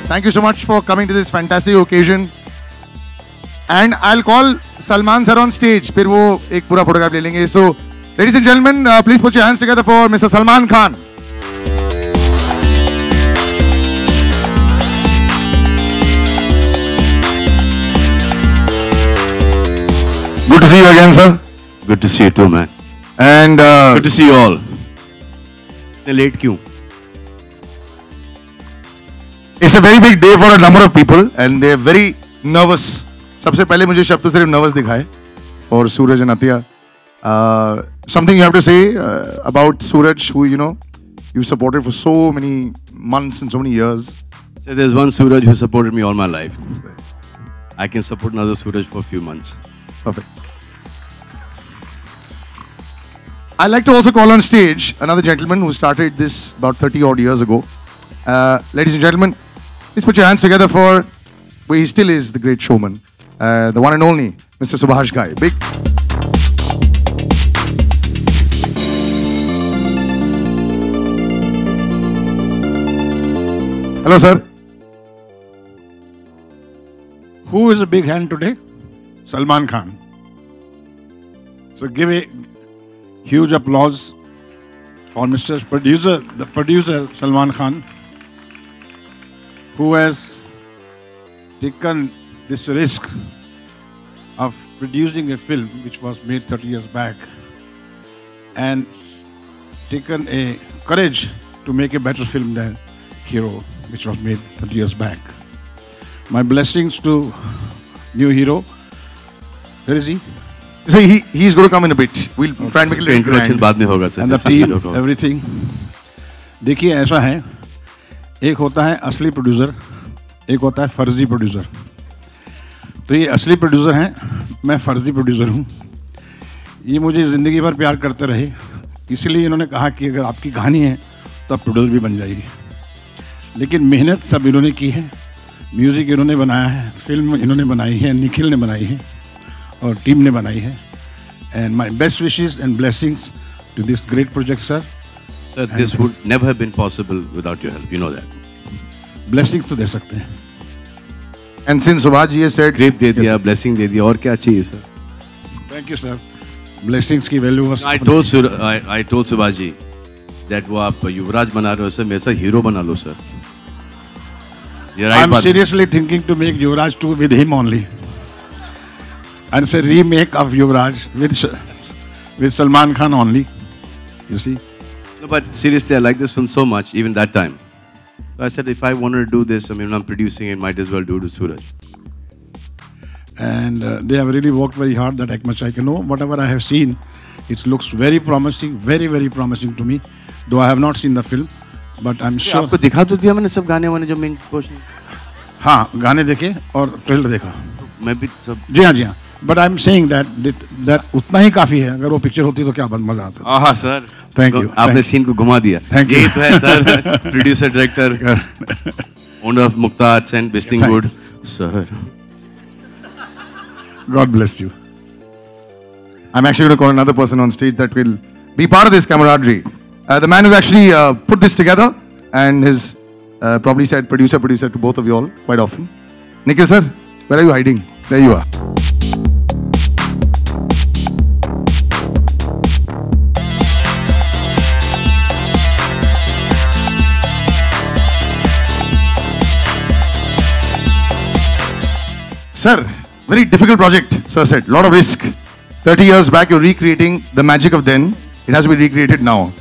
Thank you so much for coming to this fantastic occasion. And I'll call Salman sir on stage. फिर वो एक पूरा photograph ले लेंगे. So, ladies and gentlemen, please put your hands together for Mr. Salman Khan. Good to see you again, sir. Good to see you too, man. And good to see you all. Late क्यों? It's a very big day for a number of people, and they're very nervous. सबसे पहले मुझे शब्द सिर्फ nervous दिखाए for Suraj and Athiya. Something you have to say about Suraj, who you supported for so many months and so many years. So there's one Suraj who supported me all my life. I can support another Suraj for a few months. Perfect. I'd like to also call on stage another gentleman who started this about 30 odd years ago. Ladies and gentlemen, please put your hands together for where he still is the great showman, the one and only Mr. Subhash Ghai. Big. Hello, sir. Who is a big hand today? Salman Khan. So give a huge applause for Mr. Producer, the producer Salman Khan, who has taken this risk of producing a film which was made 30 years back and taken a courage to make a better film than Hero, which was made 30 years back. My blessings to new hero. Where is he? So he's going to come in a bit. We'll try and make it introduction बाद में होगा sir. And the team, everything. देखिए ऐसा है, एक होता है असली प्रोड्यूसर, एक होता है फर्जी प्रोड्यूसर. तो ये असली प्रोड्यूसर हैं, मैं फर्जी प्रोड्यूसर हूँ. ये मुझे ज़िंदगी भर प्यार करते रहे, इसलिए इन्होंने कहा कि अगर आपकी कहानी है तो आप प्रोड्यूसर भी बन जाइए. लेकिन मेहनत सब इन्होंने की है, म्यूज़िक इन्होंने बनाया है, फिल्म इन्होंने बनाई है, निखिल ने बनाई है और टीम ने बनाई है. And my best wishes and blessings to this great project, sir. Sir, this would never have been possible without your help. You know that. Blessings तो दे सकते हैं. And since Subhash ji has said, script दे दिया, blessing दे दिया, और क्या चाहिए sir? Thank you, sir. Blessings की value was. I told Subhash ji that वो आप युवराज बना रहे हो sir, मेरे साथ हीरो बना लो sir. I'm seriously thinking to make Yuvraj 2 with him only. And it's a remake of Yuvraj with Salman Khan only. You see? No, but seriously, I like this film so much, even that time. So I said, if I wanted to do this, I mean, I'm producing it, might as well do it to Suraj. And they have really worked very hard, that much I can know. Whatever I have seen, it looks very promising, very, very promising to me. Though I have not seen the film, but I'm sure. आपको दिखा तो दिया मैंने सब गाने वाने जो main portion. हाँ, गाने देखे और ट्रेलर देखा. मैं भी सब. जी हाँ. But I'm saying that उतना ही काफी है. अगर वो पिक्चर होती तो क्या मजा आता. हाँ सर. Thank you. आपने सीन को घुमा दिया. Thank you. यही तो है sir. Producer, director, owner of Mukta Arts and Whistling Wood. Sir. God bless you. I'm actually going to call another person on stage that will be part of this camaraderie. The man who's actually put this together and has probably said producer to both of you all quite often. Nikhil sir, where are you hiding? There you are. Sir, very difficult project, sir said. Lot of risk. 30 years back, you're recreating the magic of then. It has to be recreated now.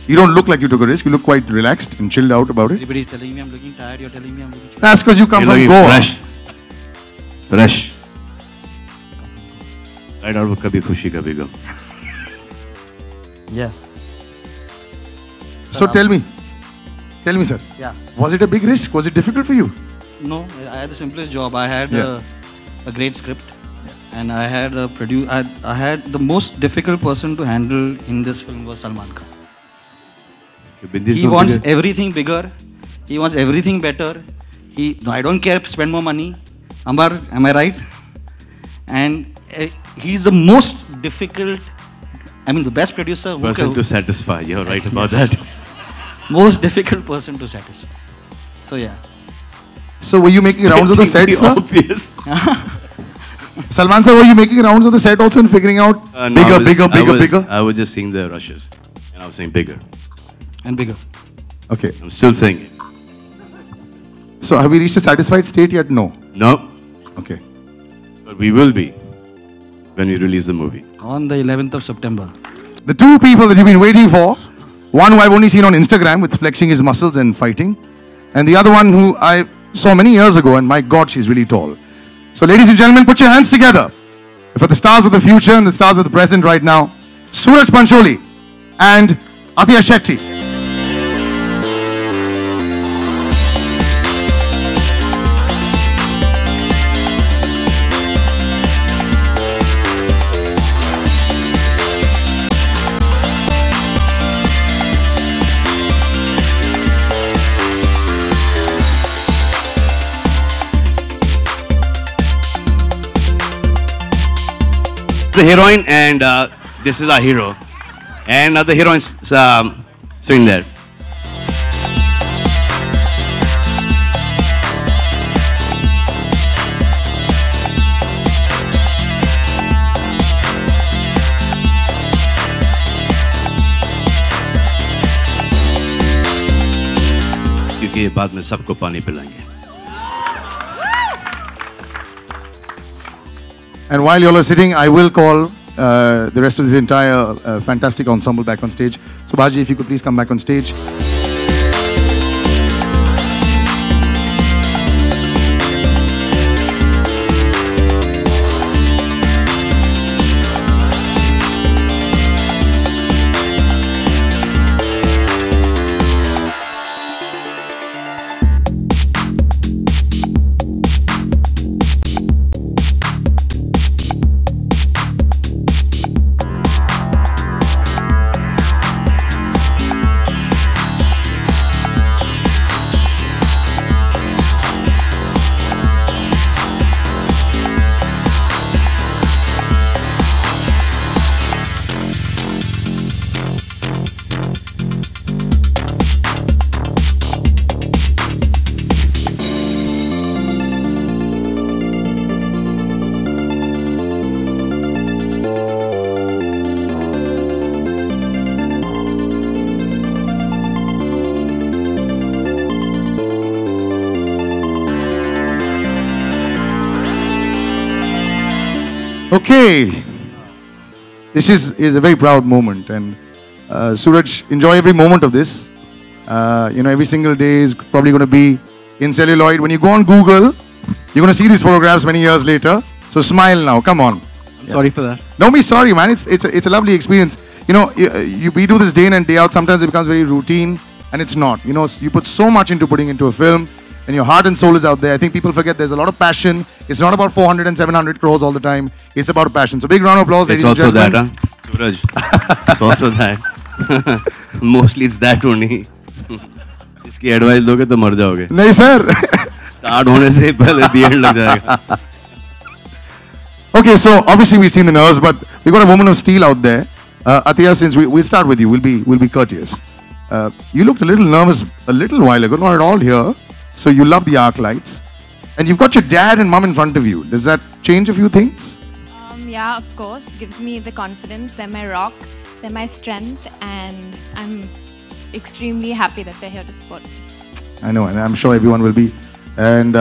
You don't look like you took a risk. You look quite relaxed and chilled out about it. Everybody's telling me I'm looking tired. You're telling me I'm looking. That's because you come from Goa. Fresh. Right out of kabhi khushi kabhi gum. Yeah. So tell me, sir. Yeah. Was it a big risk? Was it difficult for you? No, I had the simplest job. I had a great script, and I had I had the most difficult person to handle in this film was Salman Khan. He wants everything bigger. He wants everything better. I don't care. Spend more money. Ambar, am I right? And he's the most difficult. I mean, the best producer. Person to satisfy. You're right about that. Most difficult person to satisfy. So yeah. So were you making rounds of the set, sir? Obvious. Salman sir, were you making rounds of the set also and figuring out No, bigger? I was just seeing the rushes, and I was saying bigger. And bigger. Okay. I'm still saying it. So have we reached a satisfied state yet? No. No, Okay. but we will be when we release the movie. On the 11th of September. The two people that you've been waiting for, one who I've only seen on Instagram with flexing his muscles and fighting, and the other one who I saw many years ago, and my God, she's really tall. So ladies and gentlemen, put your hands together for the stars of the future and the stars of the present right now, Suraj Pancholi and Atiya Shetty. The heroine, and this is our hero, and the heroine's sitting there. क्योंकि ये बाद में सबको पानी पिलाएंगे. And while you all are sitting, I will call the rest of this entire fantastic ensemble back on stage. Subhaji, if you could please come back on stage. Okay, this is a very proud moment, and Suraj, enjoy every moment of this. Every single day is probably going to be in celluloid. When you go on Google, you're going to see these photographs many years later. So smile now, come on. I'm sorry for that. Don't be sorry, man. It's a lovely experience. We do this day in and day out. Sometimes it becomes very routine, and it's not. You put so much into putting into a film, and your heart and soul is out there. I think people forget there's a lot of passion. It's not about 400 and 700 crores all the time. It's about passion. So big round of applause, It's ladies and also that, gentlemen. huh? Suraj. It's also that. Mostly it's that only. इसकी advice दोगे तो मर जाओगे. नहीं sir. Start होने से पहले the end लग जाएगा. Okay, so obviously we've seen the nerves, but we've got a woman of steel out there. Atiya, since we'll start with you, we'll be courteous. You looked a little nervous a little while ago, not at all here. So you love the arc lights, and you've got your dad and mom in front of you. Does that change a few things? Yeah, of course. Gives me the confidence. They're my rock. They're my strength, and I'm extremely happy that they're here to support me. I know, and I'm sure everyone will be. And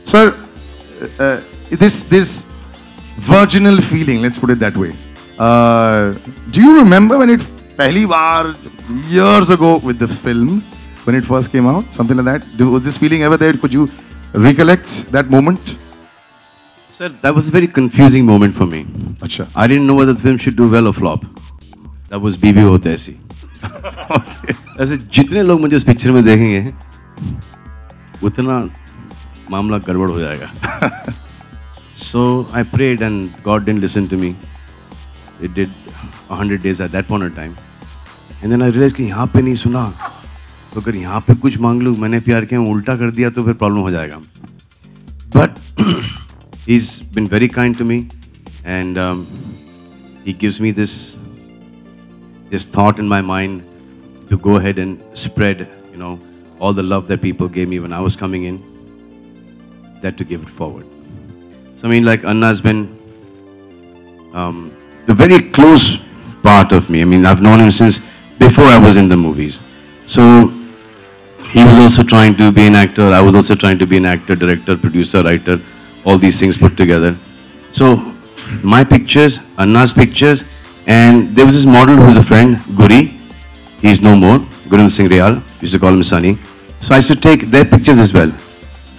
sir, this virginal feeling, let's put it that way. Do you remember when it pehli baar years ago with the film, when it first came out, something like that? Was this feeling ever there? Could you recollect that moment? Sir, that was a very confusing moment for me. Acha. I didn't know whether the film should do well or flop. That was बीवी होते ऐसी. ऐसे जितने लोग मुझे इस picture में देखेंगे, उतना मामला गड़बड़ हो जाएगा. So I prayed and God didn't listen to me. It did 100 days at that point of time. And then I realized कि यहाँ पे नहीं सुना. तो अगर यहाँ पे कुछ मांग लूँ, मैंने प्यार किया, उल्टा कर दिया तो फिर प्रॉब्लम हो जाएगा. But he's been very kind to me, and he gives me this thought in my mind to go ahead and spread, all the love that people gave me when I was coming in. that to give it forward. So I mean, like Anna's been a very close part of me. I mean, I've known him since before I was in the movies. So he was also trying to be an actor. I was also trying to be an actor, director, producer, writer, all these things put together. So my pictures, Anna's pictures, and there was this model who was a friend, Guri. He's no more. Gurinder Singh Rayal. Used to call him Sunny. So I used to take their pictures as well.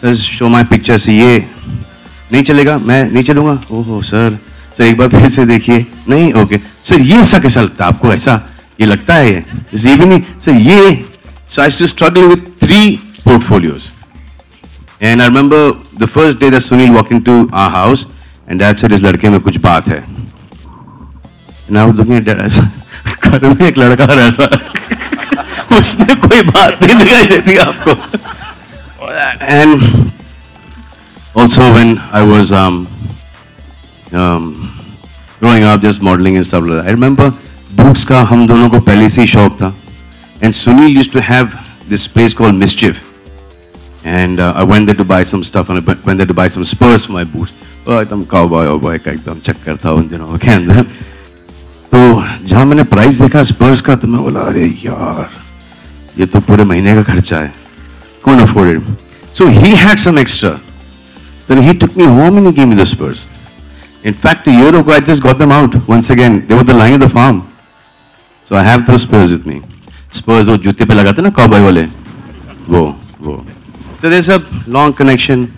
Just show my pictures. ये नहीं चलेगा, मैं नहीं चलूँगा. ओहो sir, sir एक बार फिर से देखिए. नहीं, ओके. सर ये ऐसा कैसा लगता है आपको? ऐसा ये लगता है ये भी नहीं. सर ये. So I used to struggle with 3 portfolios. And I remember the first day that Sunil walked into our house, and Dad said, "इस लड़के में कुछ बात है." And I was looking at Dad. घर में एक लड़का रहता है, उसमें कोई बात नहीं दिखाई देती आपको. And also when I was growing up, just modeling and stuff like that, I remember boots का हम दोनों को पहले से ही शौक था. And Sunil used to have this place called Mischief. And I went there to buy some stuff, and I went there to buy some spurs for my boots. Oh, एकदम cowboy का एकदम चक्कर था उन दिनों के अंदर. तो जहाँ मैंने प्राइस देखा स्पर्स का, तो मैं बोला अरे यार ये तो पूरे महीने का खर्चा है. Couldn't afford it. So he had some extra. Then he took me home and he gave me the spurs. In fact, a year ago I just got them out once again. They were the line of the farm. So I have those spurs with me. Spurs वो जूते पे लगाते ना cowboy वाले, वो. So there's a long connection.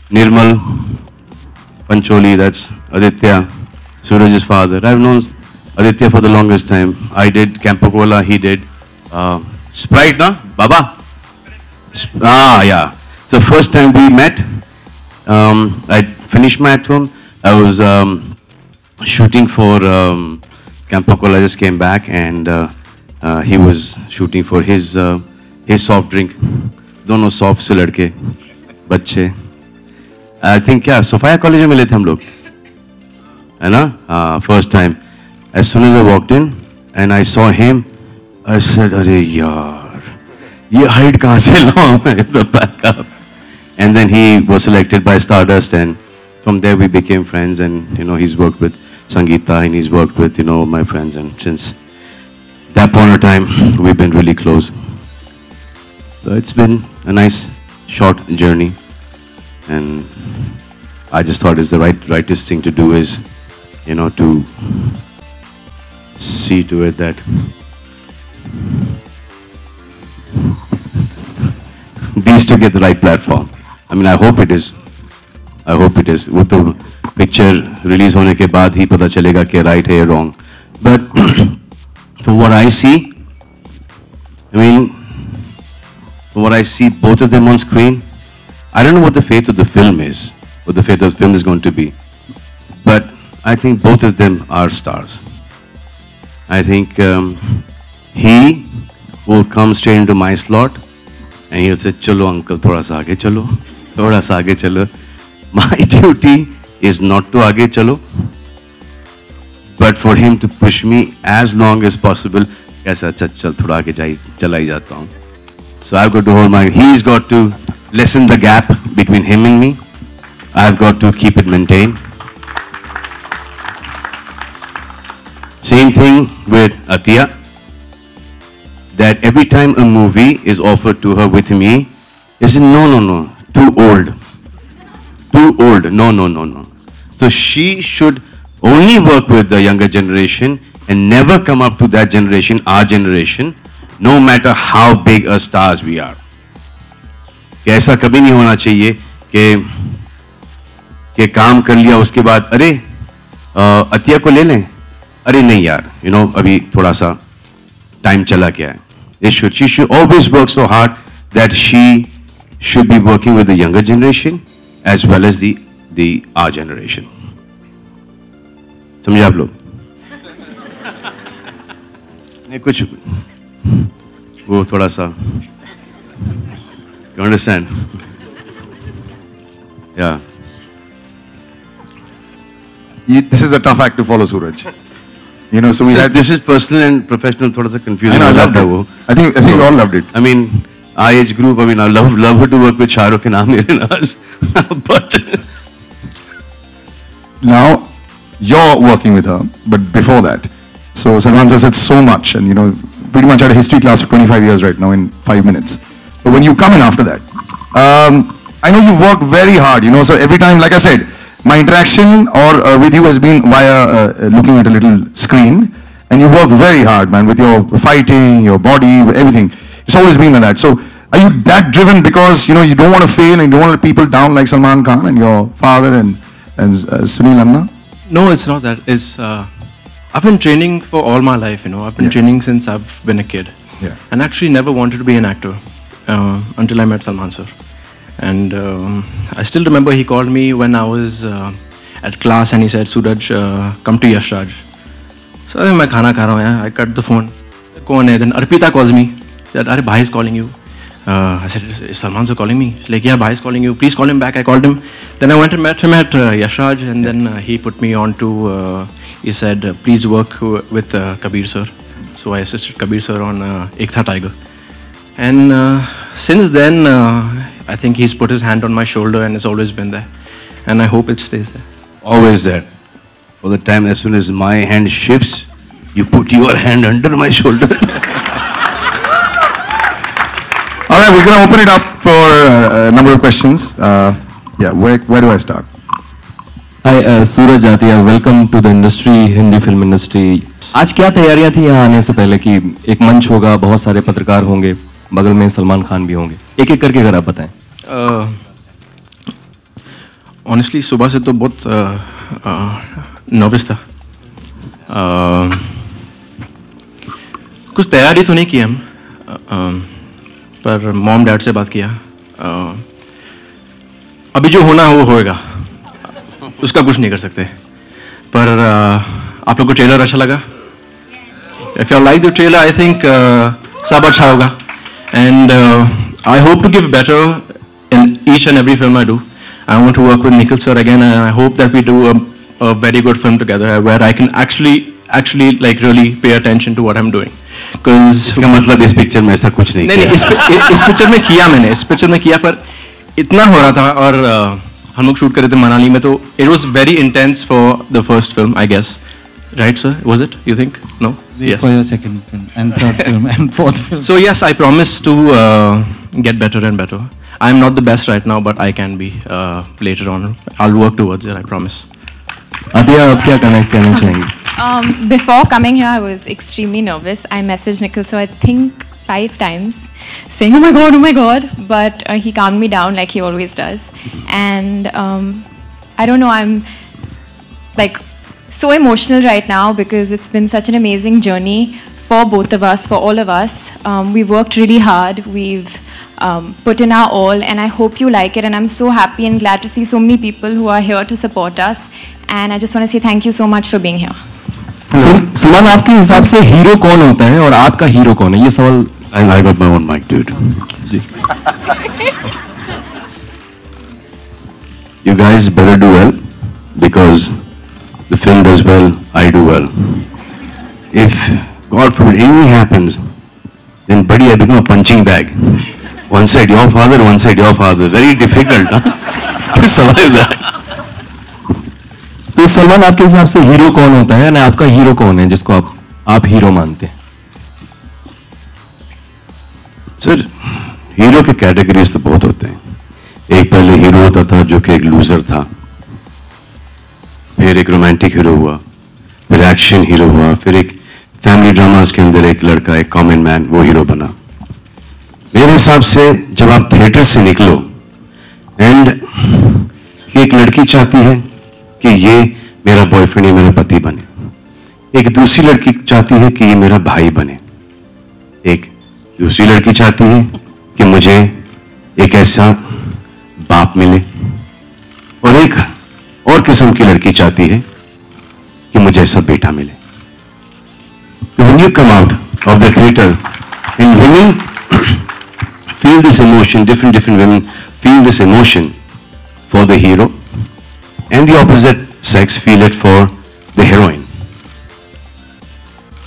Nirmal, Pancholi, that's Aditya, Suraj's father. I've known Aditya for the longest time. I did Campo Cola, he did Sprite, na? Baba? Yeah. So first time we met, I finished my act film. I was shooting for Campo Cola. I just came back, and he was shooting for his soft drink. दोनों soft से लड़के, बच्चे. I think क्या सोफाया college में मिले थे हम लोग, है ना? First time. As soon as I walked in and I saw him, I said, अरे यार, ये height कहाँ से लाऊं मैं? The back up. And then he was selected by Stardust, and from there we became friends. And you know, he's worked with Sangeeta and he's worked with, you know, my friends, and since that point of time we've been really close. So it's been a nice short journey, and I just thought it's the rightest thing to do is, you know, to see to it that these two get the right platform. I mean, I hope it is. I hope it is. वो तो picture release होने के बाद ही पता चलेगा कि right है या wrong. But from what I see, I mean, from what I see both of them on screen, I don't know what the fate of the film is, what the fate of the film is going to be. But I think both of them are stars. I think he will come straight into my slot and he'll say, "Chalo uncle, thoda sa aage chalo, thoda sa aage chalo." My duty is not to aage chalo, but for him to push me as long as possible. Kaisa chal thoda aage chala hi jata hu. So I've got to hold my. He's got to lessen the gap between him and me. I've got to keep it maintained. Same thing with Atiya. That every time a movie is offered to her with me, they say, no, too old. Too old, no. So she should only work with the younger generation and never come up to that generation, our generation, no matter how big a stars we are. कि ऐसा कभी नहीं होना चाहिए कि काम कर लिया उसके बाद अरे अतिया को ले लें, अरे नहीं यार, you know, अभी थोड़ा सा टाइम चला गया है. She should always work so hard that she should be working with the younger generation as well as the our generation. समझे आप लोग? नहीं कुछ वो थोड़ा सा. You understand? Yeah. This is a tough act to follow, Suraj. You know, so we had this is personal and professional. थोड़ा सा confusing. I loved it. I think we all loved it. I mean, our age group, I mean, I love to work with Shah Rukh and Amir and us. But now you're working with her, but before that. So Salman says it's so much, and you know, pretty much had a history class for 25 years right now in 5 minutes. But when you come in after that, I know you've worked very hard, you know, so every time, like I said, my interaction with you has been via looking at a little screen, and you work very hard, man, with your fighting, your body, everything. It's always been like that. So are you that driven because, you know, you don't want to fail and you don't want to let people down like Salman Khan and your father and Sunil Anna? No, it's not that. It's I've been training for all my life, you know. I've been training since I've been a kid. Yeah. And actually never wanted to be an actor until I met Salman sir. And I still remember he called me when I was at class and he said, Suraj, come to Yash Raj. So I khana kha raha hu, I cut the phone. Kaun hai? Then Arpita calls me. That Are Bhai is calling you. I said, is Salman sir calling me? She's like, yeah, Bhai is calling you. Please call him back. I called him. Then I went and met him at Yash Raj, and then he put me on to, he said, please work with Kabir sir. So I assisted Kabir sir on Ek Tha Tiger. And since then, I think he's put his hand on my shoulder and it's always been there. And I hope it stays there. always there. For the time as soon as my hand shifts, you put your hand under my shoulder. All right, we're going to open it up for a number of questions. Yeah, where do I start? Hi, Suraj Atia, welcome to the industry, Hindi film industry. आज क्या तैयारियां थी यहाँ आने से पहले कि एक मंच होगा, बहुत सारे पत्रकार होंगे, बगल में सलमान खान भी होंगे, एक एक करके अगर आप बताएं. ऑनेस्टली सुबह से तो बहुत नर्वस था. कुछ तैयारी तो नहीं की हम, पर मॉम डैड से बात किया. अभी जो होना है वो होएगा, उसका कुछ नहीं कर सकते. पर आप लोग को ट्रेलर अच्छा लगा? If you like the trailer, I think सब अच्छा होगा. And I hope to give better in each and every film I do. I want to work with Nikhil sir again, and I hope that we do a very good film together where I can actually like really pay attention to what I'm doing. Because इसका मतलब इस picture में ऐसा कुछ नहीं नहीं, इस picture में किया मैंने, इस पिक्चर में किया, पर इतना हो रहा था. और हम लोग शूट कर रहे थे मनाली में, तो it was very intense for the first film, I guess. Right, sir? Was it? You think? No? Yes. For your second film and third film and fourth film. So yes, I promise to get better and better. I'm not the best right now, but I can be later on. I'll work towards it, I promise. Atia, आप क्या connect करना चाहेंगे? Before coming here, I was extremely nervous. I messaged Nikhil, so I think 5 times, saying, oh my God, but he calmed me down like he always does. And I don't know, I'm like so emotional right now because it's been such an amazing journey for both of us, for all of us. We've worked really hard, we've put in our all, and I hope you like it. And I'm so happy and glad to see so many people who are here to support us. And I just want to say thank you so much for being here. Salman, आपके हिसाब से hero कौन होता है और आपका hero कौन है? ये सवाल. I got my own mic, dude. You guys better do well, because the film does well, I do well. If God forbid anything happens, then buddy, I become a punching bag. One side your father, one side your father. Very difficult, huh? To survive that. तो सलमान, आपके हिसाब से hero कौन होता है ना, आपका hero कौन है जिसको आप हीरो मानते हैं? सर, हीरो के कैटेगरीज तो बहुत होते हैं. एक पहले हीरो होता था जो कि एक लूजर था, फिर एक रोमांटिक हीरो हुआ, फिर एक्शन हीरो हुआ, फिर एक फैमिली ड्रामास के अंदर एक लड़का, एक कॉमन मैन, वो हीरो बना. मेरे हिसाब से जब आप थिएटर से निकलो एंड एक लड़की चाहती है कि ये मेरा बॉयफ्रेंड, ये मेरा पति बने, एक दूसरी लड़की चाहती है कि ये मेरा भाई बने, एक दूसरी लड़की चाहती है कि मुझे एक ऐसा बाप मिले, और एक और किस्म की लड़की चाहती है कि मुझे ऐसा बेटा मिले. So when you come out of the theater and women feel this emotion, different women feel this emotion for the hero, and the opposite sex feel it for the heroine,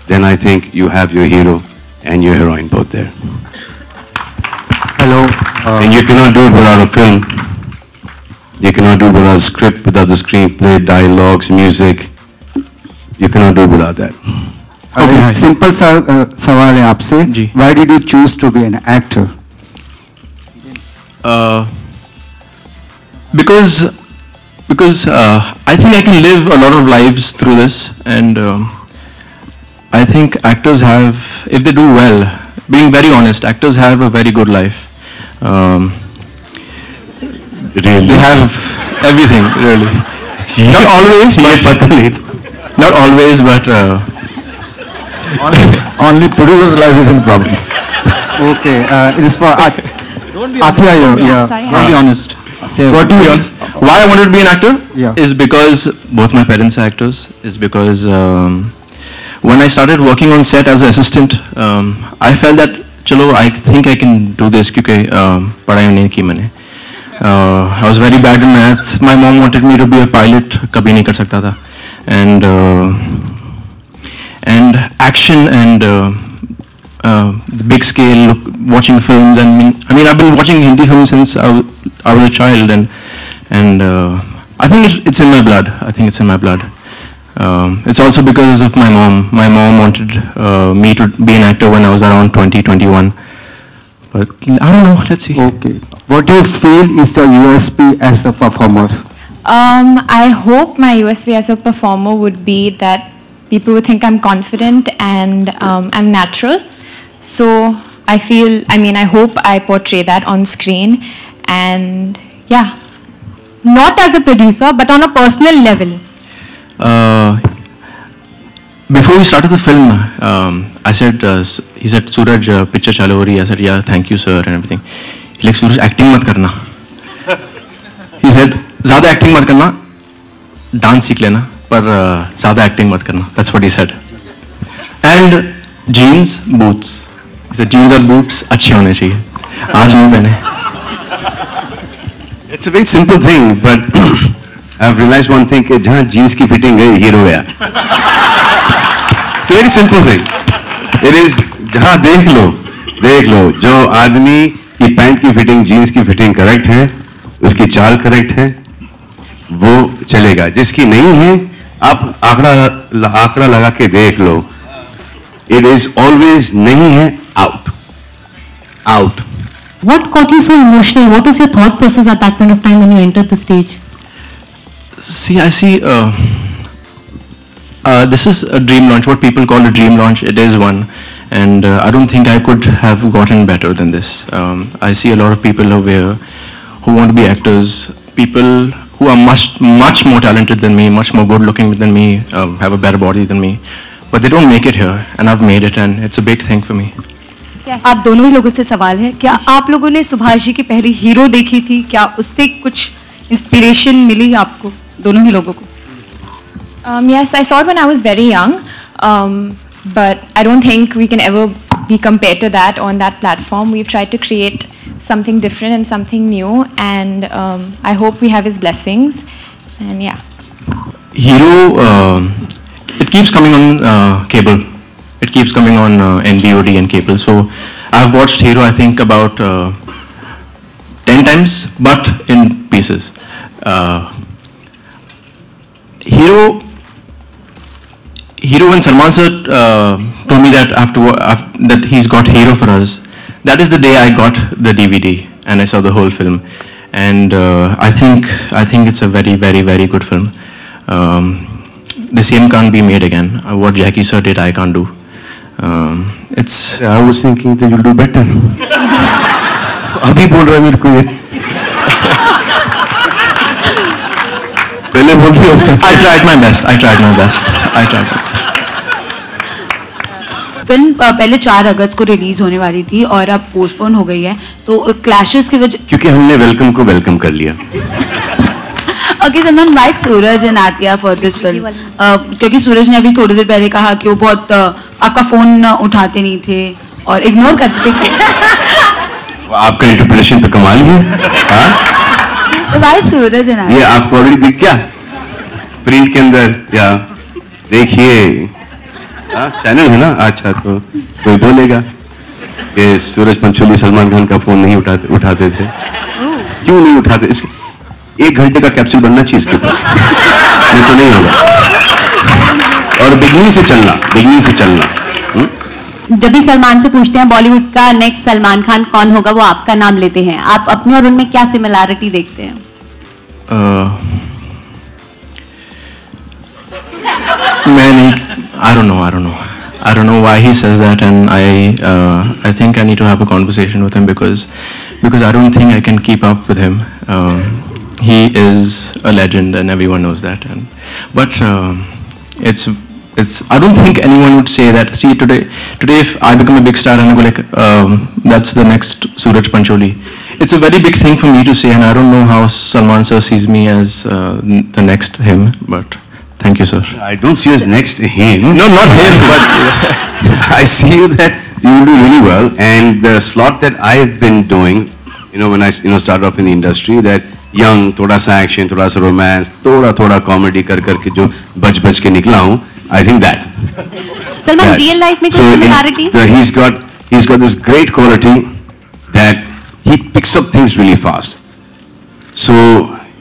then I think you have your hero and your heroine both there. And you cannot do it without a film. You cannot do it without a script, without the screenplay, dialogues, music. You cannot do it without that. Okay, simple सा सवाल है आपसे. जी. Why did you choose to be an actor? Because I think I can live a lot of lives through this, and I think actors have, if they do well, being very honest, actors have a very good life. Really? They have everything, really. Not always, not always, but Only producer's life is in problem. Okay, it is for Athia. Yeah, Sorry, don't be honest. Say what do you? Why I wanted to be an actor? Yeah. Is because both my parents are actors. Is because when I started working on set as an assistant, I felt that चलो I think I can do this क्योंकि पढ़ाई नहीं की मैंने. I was very bad in math. My mom wanted me to be a pilot. कभी नहीं कर सकता था. And action and the big scale, watching films. I mean I've been watching Hindi films since I was a child, and I think it's in my blood. I think it's in my blood. It's also because of my mom. My mom wanted me to be an actor when I was around 20, 21. But I don't know, let's see. Okay. What do you feel is your USP as a performer? I hope my USP as a performer would be that people would think I'm confident and I'm natural. So I hope I portray that on screen. And yeah, not as a producer, but on a personal level. Before we started the film, I said, he said, Suraj, picture chalu ho rahi hai. I said, yeah, thank you, sir, and everything. He's like, Suraj, acting mat karna. He said, ज़्यादा acting mat karna, dance सीख लेना, पर ज़्यादा acting mat karna. That's what he said. And jeans, boots. He said, jeans और boots अच्छे होने चाहिए. आज नहीं पहने. It's a very simple thing, but I've realized one thing कि जहाँ jeans की fitting गई hero गया. It's a very simple thing. It is जहाँ देख लो जो आदमी की पैंट की फिटिंग जीन्स की फिटिंग करेक्ट है, उसकी चाल करेक्ट है, वो चलेगा. जिसकी नहीं है आप आंकड़ा लगा के देख लो. It is always नहीं है, out. What got you so emotional? What was your thought process at that point of time when you entered the stage? See, I see. This is a dream launch. What people call a dream launch, it is one, and I don't think I could have gotten better than this. I see a lot of people over here who want to be actors. People who are much more talented than me, much more good-looking than me, have a better body than me, but they don't make it here, and I've made it, and it's a big thing for me. Yes. आप दोनों ही लोगों से सवाल है, क्या आप लोगों ने सुभाष जी की पहली हीरो देखी थी? क्या उससे कुछ इंस्पिरेशन मिली आपको दोनों ही लोगों को? Yes, I saw it when I was very young, but I don't think we can ever be compared to that on that platform. We've tried to create something different and something new, and I hope we have his blessings, and yeah. Hero, it keeps coming on cable. It keeps coming on NBOD and cable. So I've watched Hero, I think, about 10 times, but in pieces. Hero, when Salman sir told me that that he's got Hero for us, that is the day I got the DVD and I saw the whole film, and I think it's a very, very, very good film. The same can't be made again. What Jackie sir did, I can't do. I was thinking that you'll do better. अभी बोल रहा है मेरे को ये. पहले बोलती होता. I tried my best. Film पहले 4 अगस्त को रिलीज होने वाली थी और अब पोस्टपोन हो गई है, तो क्लैशेस की वजह. क्योंकि हमने वेलकम को वेलकम कर लिया. Okay, Salman, why Suraj and Athia for this film? क्योंकि सूरज ने अभी थोड़ी देर पहले कहा कि वो बहुत आपका फोन उठाते नहीं थे और इग्नोर करते थे. आपका इंटरप्रिटेशन तो कमाल ही है. तो why Suraj and Athia? ये आपको ऑलरेडी दिख क्या प्रिंट के अंदर, या देखिए चैनल है ना. अच्छा, तो कोई बोलेगा कि सूरज पंचोली सलमान खान का फोन नहीं उठाते थे। क्यों नहीं उठाते? इसके 1 घंटे का कैप्सूल बनना चाहिए इसके ऊपर, नहीं तो नहीं होगा। और बिगनिंग से चलना। जब भी सलमान से पूछते हैं बॉलीवुड का नेक्स्ट सलमान खान कौन होगा, वो आपका नाम लेते हैं। आप अपने और उनमें क्या सिमिलैरिटी देखते हैं? मैं नहीं, I don't know why he says that, and I think I need to have a conversation with him because I don't think I can keep up with him. He is a legend, and everyone knows that. But it's I don't think anyone would say that. See, today if I become a big star and I go like, that's the next Suraj Pancholi. It's a very big thing for me to say, and I don't know how Salman sir sees me as the next him, but. Thank you, sir. I don't see you as next him. No, not him, but I see you that you will do really well. And the slot that I've been doing, when I started off in the industry, that young, थोड़ा सा action, थोड़ा सा romance, थोड़ा comedy करके जो बच के निकला हूँ, I think that. Salman, real life में कोई similarity? He's got this great quality that he picks up things really fast. So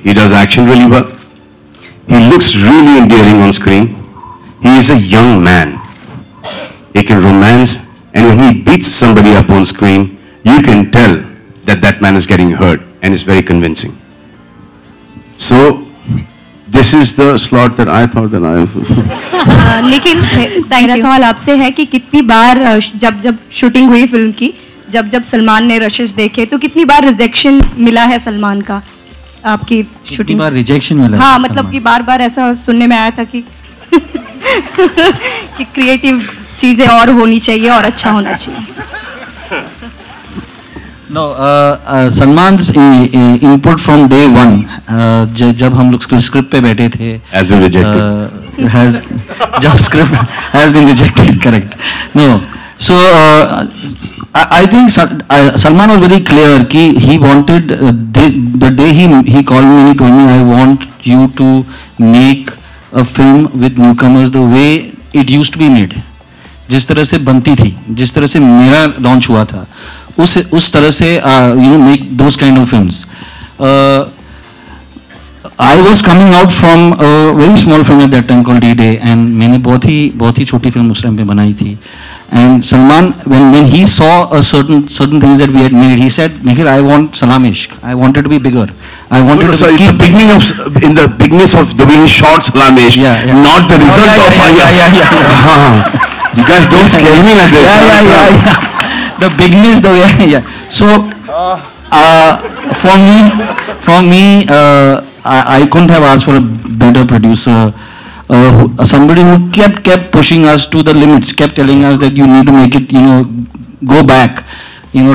he does action really well. He looks really endearing on screen. He is a young man. He can romance, and when he beats somebody up on screen, you can tell that man is getting hurt, and it's very convincing. So, this is the slot that I thought that I. Nikhil, मेरा सवाल आपसे है कि कितनी बार जब shooting हुई film की, जब सलमान ने रशेस देखे, तो कितनी बार रिजेक्शन मिला है सलमान का आपकी शूटिंग? बार रिजेक्शन मिला? हाँ, मतलब कि बार ऐसा सुनने में आया था कि कि क्रिएटिव चीजें और होनी चाहिए और अच्छा होना चाहिए। No, Salman's input from day one, जब हम लोग स्क्रिप्ट पे बैठे थे, has been rejected. जब script has been rejected, correct. No, so I think Salman was very clear कि he wanted the day he called me and he told me I want you to make a film with newcomers the way it used to be made. जिस तरह से बनती थी, जिस तरह से मेरा लॉन्च हुआ था, उस तरह से make those kind of films. I was coming out from a very small film at that time called D-Day, and मैंने बहुत ही छोटी फिल्म उस टाइम पे बनाई थी. And Salman, when he saw a certain things that we had made, he said, Nikhil, I want Salam Ishq. I want it to be bigger. I wanted to keep in the bigness of the way he shot Salam Ishq, not the result of. Yeah. You guys don't scare me like this. Yeah. The bigness, the way. Yeah. So for me, I couldn't have asked for a better producer. Somebody who kept pushing us to the limits, kept telling us that you need to make it, go back,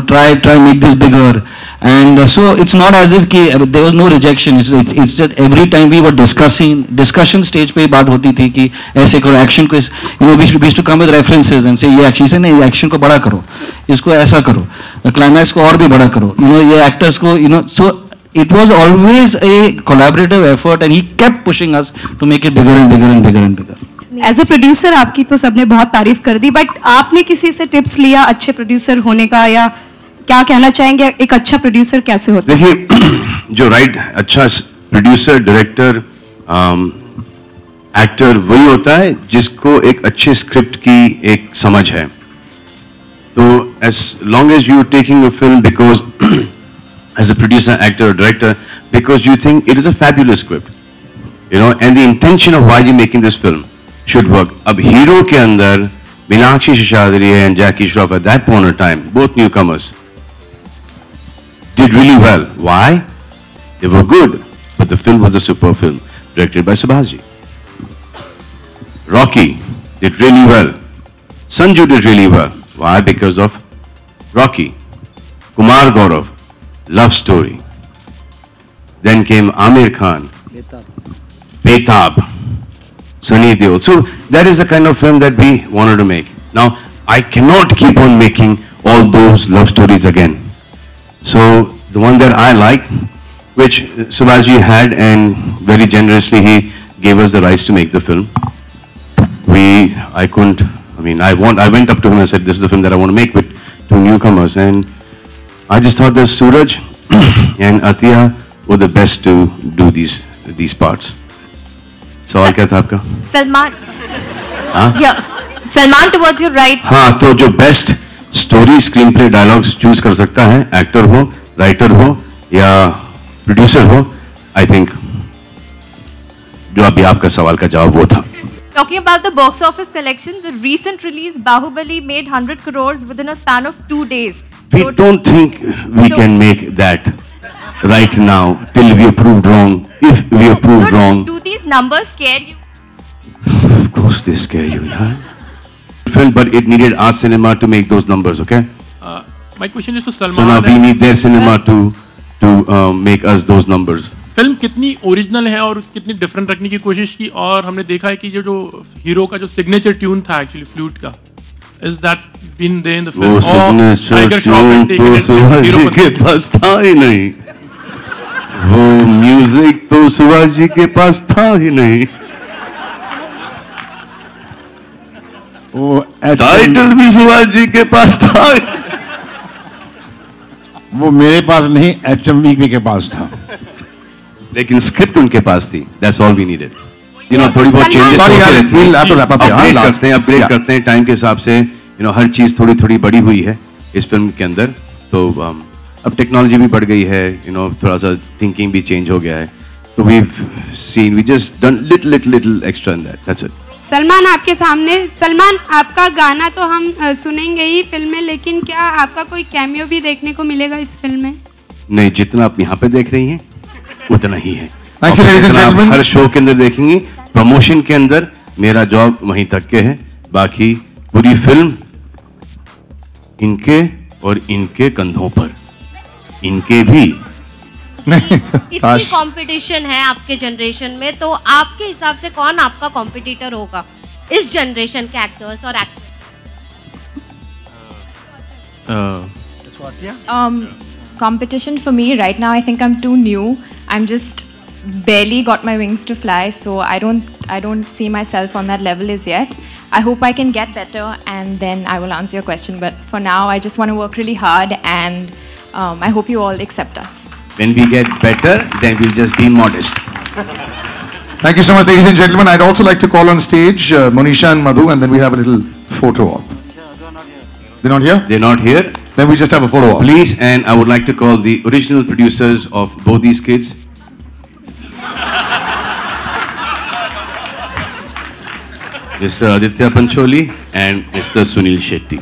try make this bigger. And so it's not as if there was no rejection. It's just every time we were discussion stage पे बात होती थी कि ऐसे करो, action को we used to come with references and say ये action से नहीं, action को बड़ा करो, इसको ऐसा करो, climax को और भी बड़ा करो, ये actors को, so it was always a collaborative effort, and he kept pushing us to make it bigger and bigger and bigger and bigger. As a producer आपकी तो सबने बहुत तारीफ कर दी, बट आपने किसी से टिप्स लिया अच्छे प्रोड्यूसर होने का, या क्या कहना चाहेंगे एक अच्छा प्रोड्यूसर कैसे होता है? देखिए, जो अच्छा प्रोड्यूसर, डायरेक्टर, एक्टर वही होता है जिसको एक अच्छे स्क्रिप्ट की एक समझ है. तो as long as you are taking a film because as a producer, actor, or director, because you think it is a fabulous script, and the intention of why you're making this film should work. Ab hero ke andar Meenakshi Seshadri and Jackie Shroff at that point of time, both newcomers, did really well. Why? They were good, but the film was a super film, directed by Subhasji. Rocky did really well. Sanju did really well. Why? Because of Rocky. Kumar Gaurav, Love Story. Then came Amir Khan, Betab, Sunny Deol. So that is the kind of film that we wanted to make. Now, I cannot keep on making all those love stories again. So the one that I like, which Subhasji had, and very generously he gave us the rights to make the film. I went up to him and said, this is the film that I want to make with two newcomers, and I just thought that Suraj and Atiya were the best to do these parts. सवाल क्या था आपका? सलमान. हाँ? Yes. Salman towards your right. हाँ, तो जो best story, screen play, dialogues choose कर सकता है, एक्टर हो, राइटर हो या प्रोड्यूसर हो, आई थिंक जो अभी आपका सवाल का जवाब वो था. Talking about the box office collection, the recent release Bahubali made 100 crores within a span of 2 days. We don't think we can make that right now till we are proved wrong. If we are proved wrong, do these numbers scare you? Of course they scare you, yeah. Film, but it needed our cinema to make those numbers, okay? My question is to Salman. So now we need their cinema to make us those numbers. Film कितनी original है और कितनी different रखने की कोशिश की, और हमने देखा है कि जो हीरो का जो सिग्नेचर ट्यून था एक्चुअली फ्लूट का, is that been there in the film? और टाइगर श्रॉफ के पास था ही नहीं, वो म्यूजिक तो शिवाजी के पास था ही नहीं, वो टाइटल भी शिवाजी के पास था, वो मेरे पास नहीं, HMV के पास था, लेकिन स्क्रिप्ट उनके पास थी. That's all we needed. You know, थोड़ी बहुत चेंजेस होते रहते हैं, अपग्रेड करते हैं टाइम के हिसाब से. You know, हर चीज थोड़ी थोड़ी बड़ी हुई है इस फिल्म के अंदर. तो अब टेक्नोलॉजी भी बढ़ गई है, you know, थोड़ा सा थिंकिंग भी चेंज हो गया है. तो we just done little extra in that. That's it. Salman आपके सामने. सलमान, आपका गाना तो हम सुनेंगे ही फिल्म में, लेकिन क्या आपका कोई कैमियो भी देखने को मिलेगा इस फिल्म में? नहीं, जितना आप यहाँ पे देख रही हैं उतना ही है. Thank you, ladies and gentlemen. Her show के अंदर देखेंगी, प्रमोशन के अंदर मेरा जॉब वहीं तक के है, बाकी पूरी फिल्म इनके और इनके कंधों पर, इनके भी. इतनी कंपटीशन है आपके जनरेशन में, तो आपके हिसाब से कौन आपका कॉम्पिटिटर होगा इस जनरेशन के एक्टर्स और Competition for me right now, I think I'm too new. I'm just barely got my wings to fly, so I don't see myself on that level as yet. I hope I can get better, and then I will answer your question. But for now, I just want to work really hard, and I hope you all accept us. When we get better, then we'll just be modest. Thank you so much, ladies and gentlemen. I'd also like to call on stage Monisha and Madhu, and then we have a little photo op. They're not here? They're not here. Then we just have a photo op. Please, and I would like to call the original producers of both these kids. Mr. Aditya Pancholi and Mr. Sunil Shetty.